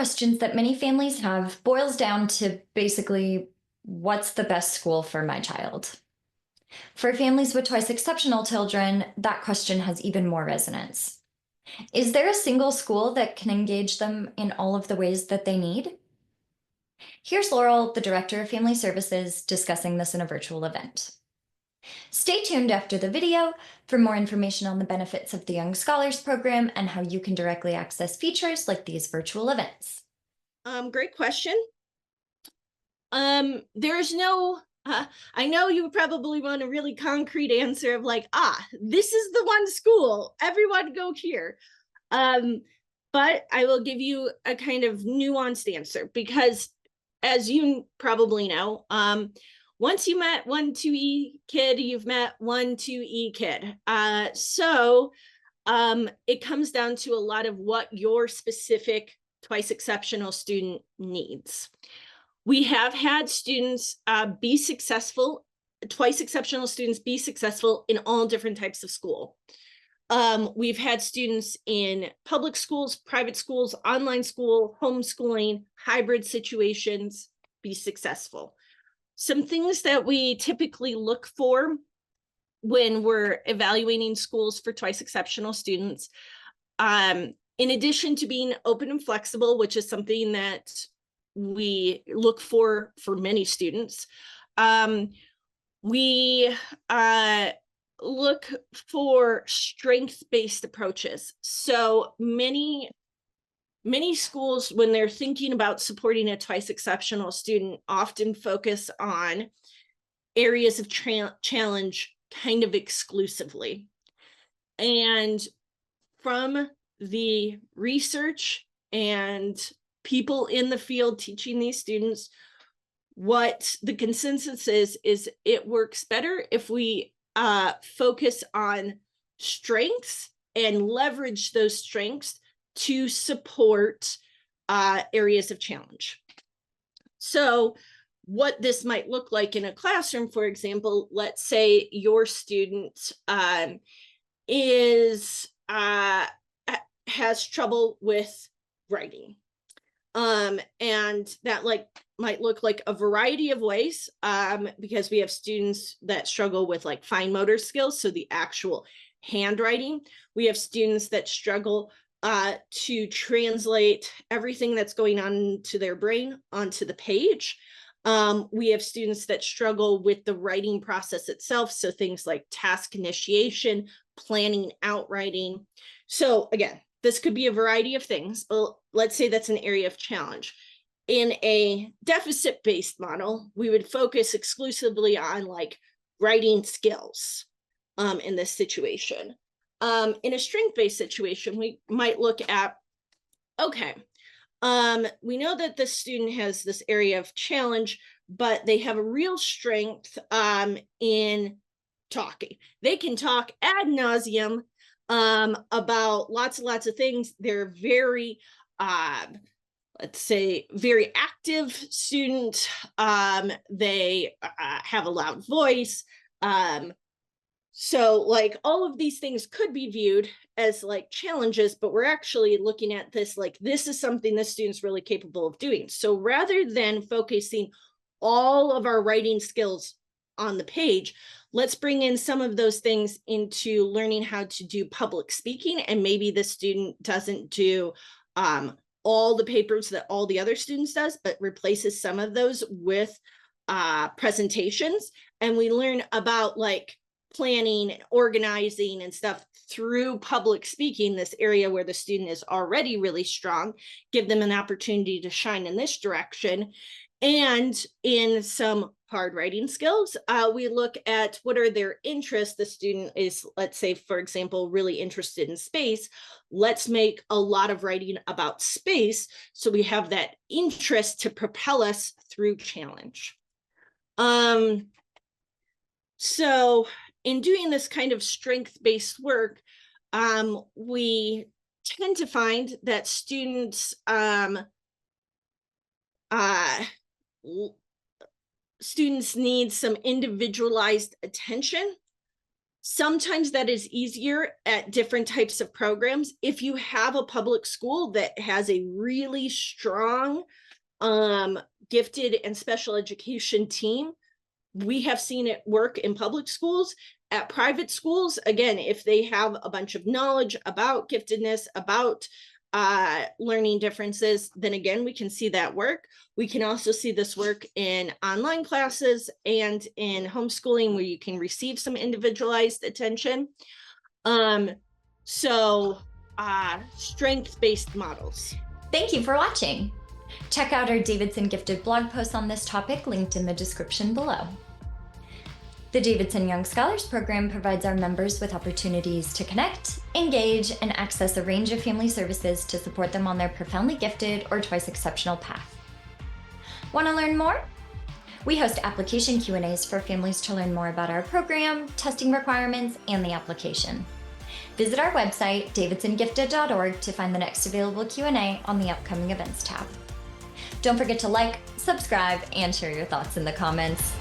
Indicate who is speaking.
Speaker 1: questions that many families have boils down to basically what's the best school for my child? For families with twice exceptional children, that question has even more resonance. Is there a single school that can engage them in all of the ways that they need? Here's Laurel, the Director of Family Services, discussing this in a virtual event. Stay tuned after the video for more information on the benefits of the Young Scholars Program and how you can directly access features like these virtual events.
Speaker 2: Great question. There's no, I know you probably want a really concrete answer of like, this is the one school, everyone go here. But I will give you a kind of nuanced answer because as you probably know, once you met 1-2E kid, you've met 1-2E kid. So it comes down to a lot of what your specific twice exceptional student needs. We have had students be successful, twice exceptional students be successful in all different types of school. We've had students in public schools, private schools, online school, homeschooling, hybrid situations be successful. Some things that we typically look for when we're evaluating schools for twice exceptional students, in addition to being open and flexible, which is something that we look for many students, we look for strength-based approaches. So many schools, when they're thinking about supporting a twice exceptional student, often focus on areas of challenge kind of exclusively. And from the research and people in the field teaching these students, what the consensus is it works better if we focus on strengths and leverage those strengths to support areas of challenge. So what this might look like in a classroom, for example, let's say your student has trouble with writing. And that might look like a variety of ways, because we have students that struggle with like fine motor skills, so the actual handwriting. We have students that struggle to translate everything that's going on to their brain onto the page. We have students that struggle with the writing process itself, so things like task initiation, planning out writing. So again, this could be a variety of things, but let's say that's an area of challenge. In a deficit-based model, we would focus exclusively on like writing skills in this situation. In a strength-based situation, we might look at, okay, we know that this student has this area of challenge, but they have a real strength in talking. They can talk ad nauseum about lots and lots of things. They're very, let's say, very active student. They have a loud voice. So like all of these things could be viewed as like challenges, but we're actually looking at this like this is something this student's really capable of doing. So rather than focusing all of our writing skills on the page, let's bring in some of those things into learning how to do public speaking. And maybe the student doesn't do all the papers that all the other students does, but replaces some of those with presentations. And we learn about like planning and organizing and stuff through public speaking, this area where the student is already really strong, give them an opportunity to shine in this direction. And in some hard writing skills, we look at what are their interests. The student is, let's say, for example, really interested in space. Let's make a lot of writing about space so we have that interest to propel us through challenge. So in doing this kind of strength-based work, we tend to find that students need some individualized attention Sometimes that is easier at different types of programs. If you have a public school that has a really strong gifted and special education team, we have seen it work in public schools. At private schools, again, if they have a bunch of knowledge about giftedness, about learning differences, then again, we can see that work. We can also see this work in online classes and in homeschooling, where you can receive some individualized attention. Strength-based models.
Speaker 1: Thank you for watching. Check out our Davidson Gifted blog post on this topic, linked in the description below. The Davidson Young Scholars Program provides our members with opportunities to connect, engage, and access a range of family services to support them on their profoundly gifted or twice exceptional path. Want to learn more? We host application Q&As for families to learn more about our program, testing requirements, and the application. Visit our website, davidsongifted.org, to find the next available Q&A on the upcoming events tab. Don't forget to like, subscribe, and share your thoughts in the comments.